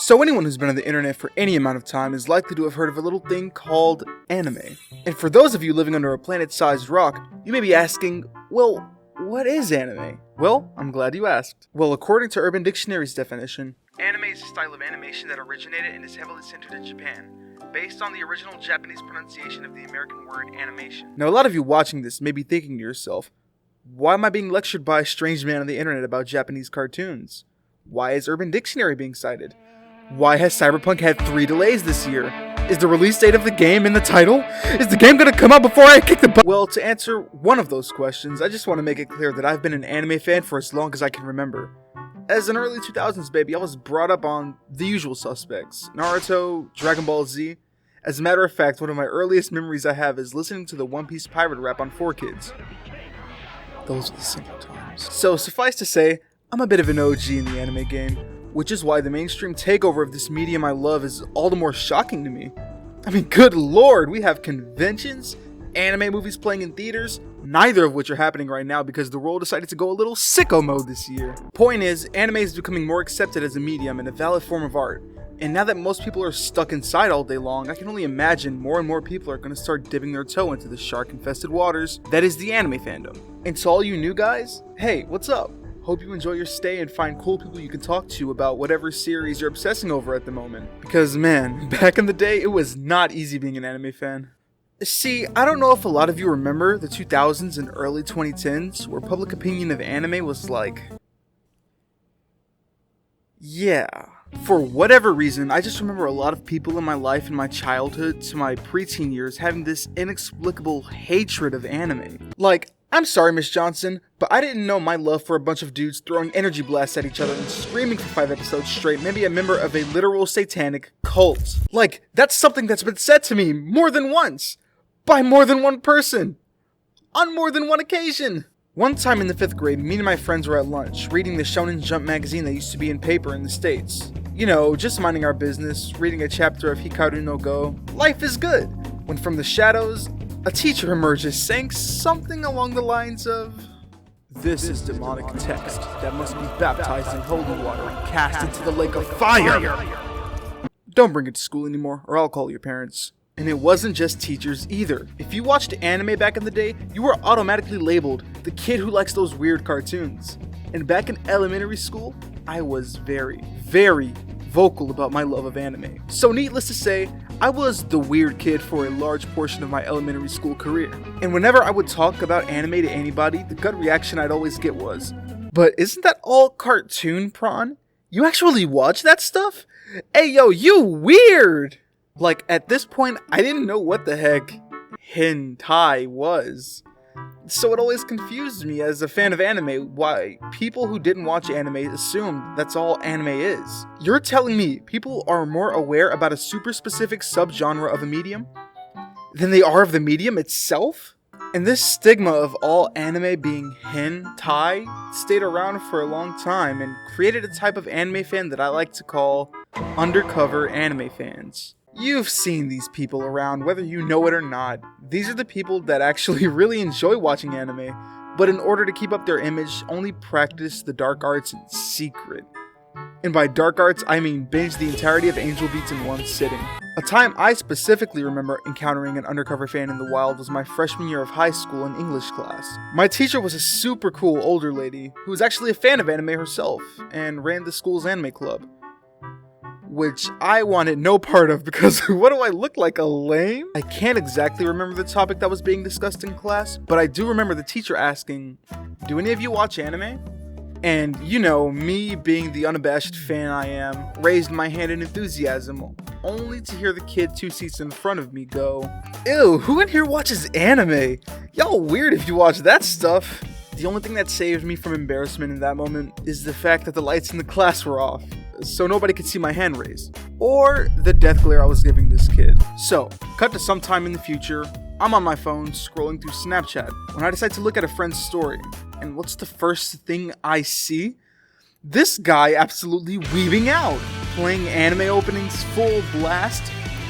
So anyone who's been on the internet for any amount of time is likely to have heard of a little thing called anime. And for those of you living under a planet-sized rock, you may be asking, well, what is anime? Well, I'm glad you asked. Well, according to Urban Dictionary's definition, anime is a style of animation that originated and is heavily centered in Japan, based on the original Japanese pronunciation of the American word animation. Now, a lot of you watching this may be thinking to yourself, why am I being lectured by a strange man on the internet about Japanese cartoons? Why is Urban Dictionary being cited? Why has Cyberpunk had 3 delays this year? Is the release date of the game in the title? Is the game gonna come out before I kick the butt? Well, to answer one of those questions, I just want to make it clear that I've been an anime fan for as long as I can remember. As an early 2000s baby, I was brought up on the usual suspects: Naruto, Dragon Ball Z. As a matter of fact, one of my earliest memories I have is listening to the One Piece pirate rap on 4Kids. Those are the simple times. So suffice to say, I'm a bit of an OG in the anime game, which is why the mainstream takeover of this medium I love is all the more shocking to me. I mean, good lord, we have conventions, anime movies playing in theaters, neither of which are happening right now because the world decided to go a little sicko mode this year. Point is, anime is becoming more accepted as a medium and a valid form of art. And now that most people are stuck inside all day long, I can only imagine more and more people are going to start dipping their toe into the shark-infested waters that is the anime fandom. And to all you new guys, hey, what's up? Hope you enjoy your stay and find cool people you can talk to about whatever series you're obsessing over at the moment. Because man, back in the day, it was not easy being an anime fan. See, I don't know if a lot of you remember the 2000s and early 2010s, where public opinion of anime was like, yeah. For whatever reason, I just remember a lot of people in my life in my childhood to my preteen years having this inexplicable hatred of anime. Like, I'm sorry, Miss Johnson, but I didn't know my love for a bunch of dudes throwing energy blasts at each other and screaming for 5 episodes straight made me a member of a literal satanic cult. Like, that's something that's been said to me more than once, by more than one person, on more than one occasion. One time in the 5th grade, me and my friends were at lunch, reading the Shonen Jump magazine that used to be in paper in the States. You know, just minding our business, reading a chapter of Hikaru no Go. Life is good. When from the shadows, a teacher emerges saying something along the lines of, "This is demonic text that must be baptized in holy water and cast into the lake of fire. Don't bring it to school anymore, or I'll call your parents." And it wasn't just teachers either. If you watched anime back in the day, you were automatically labeled the kid who likes those weird cartoons. And back in elementary school, I was very, very vocal about my love of anime. So needless to say, I was the weird kid for a large portion of my elementary school career. And whenever I would talk about anime to anybody, the gut reaction I'd always get was, "But isn't that all cartoon, Prawn? You actually watch that stuff? Hey yo, you weird!" Like, at this point, I didn't know what the heck hentai was. So it always confused me as a fan of anime why people who didn't watch anime assumed that's all anime is. You're telling me people are more aware about a super specific subgenre of a medium than they are of the medium itself? And this stigma of all anime being hentai stayed around for a long time and created a type of anime fan that I like to call undercover anime fans. You've seen these people around, whether you know it or not. These are the people that actually really enjoy watching anime, but in order to keep up their image, only practice the dark arts in secret. And by dark arts, I mean binge the entirety of Angel Beats in one sitting. A time I specifically remember encountering an undercover fan in the wild was my freshman year of high school in English class. My teacher was a super cool older lady who was actually a fan of anime herself and ran the school's anime club, which I wanted no part of because what do I look like, a lame? I can't exactly remember the topic that was being discussed in class, but I do remember the teacher asking, "Do any of you watch anime?" And you know, me being the unabashed fan I am, raised my hand in enthusiasm, only to hear the kid 2 seats in front of me go, "Ew, who in here watches anime? Y'all weird if you watch that stuff." The only thing that saved me from embarrassment in that moment is the fact that the lights in the class were off, so nobody could see my hand raised, or the death glare I was giving this kid. So, cut to sometime in the future, I'm on my phone scrolling through Snapchat when I decide to look at a friend's story, and what's the first thing I see? This guy absolutely weaving out, playing anime openings full blast,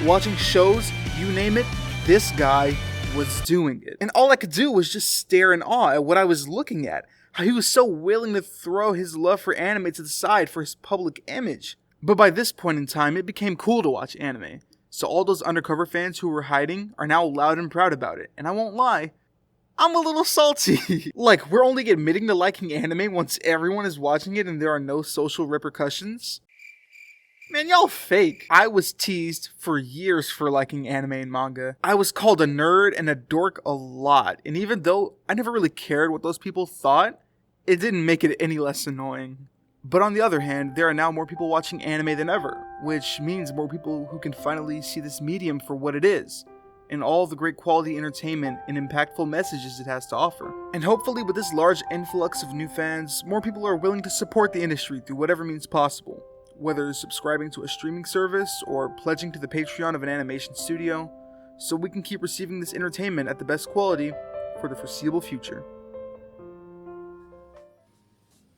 watching shows, you name it, this guy was doing it. And all I could do was just stare in awe at what I was looking at, how he was so willing to throw his love for anime to the side for his public image. But by this point in time, it became cool to watch anime. So all those undercover fans who were hiding are now loud and proud about it. And I won't lie, I'm a little salty. Like, we're only admitting to liking anime once everyone is watching it and there are no social repercussions? Man, y'all fake. I was teased for years for liking anime and manga. I was called a nerd and a dork a lot. And even though I never really cared what those people thought, it didn't make it any less annoying. But on the other hand, there are now more people watching anime than ever, which means more people who can finally see this medium for what it is, and all the great quality entertainment and impactful messages it has to offer. And hopefully with this large influx of new fans, more people are willing to support the industry through whatever means possible, whether subscribing to a streaming service or pledging to the Patreon of an animation studio, so we can keep receiving this entertainment at the best quality for the foreseeable future.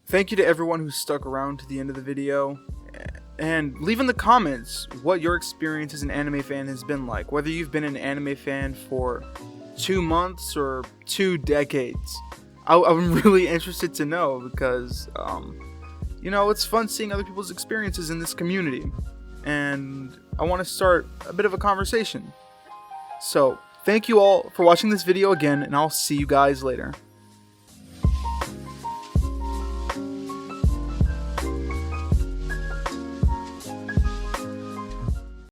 Thank you to everyone who stuck around to the end of the video, and leave in the comments what your experience as an anime fan has been like, whether you've been an anime fan for 2 months or 2 decades. I'm really interested to know because, you know, it's fun seeing other people's experiences in this community, and I want to start a bit of a conversation. So, thank you all for watching this video again, and I'll see you guys later.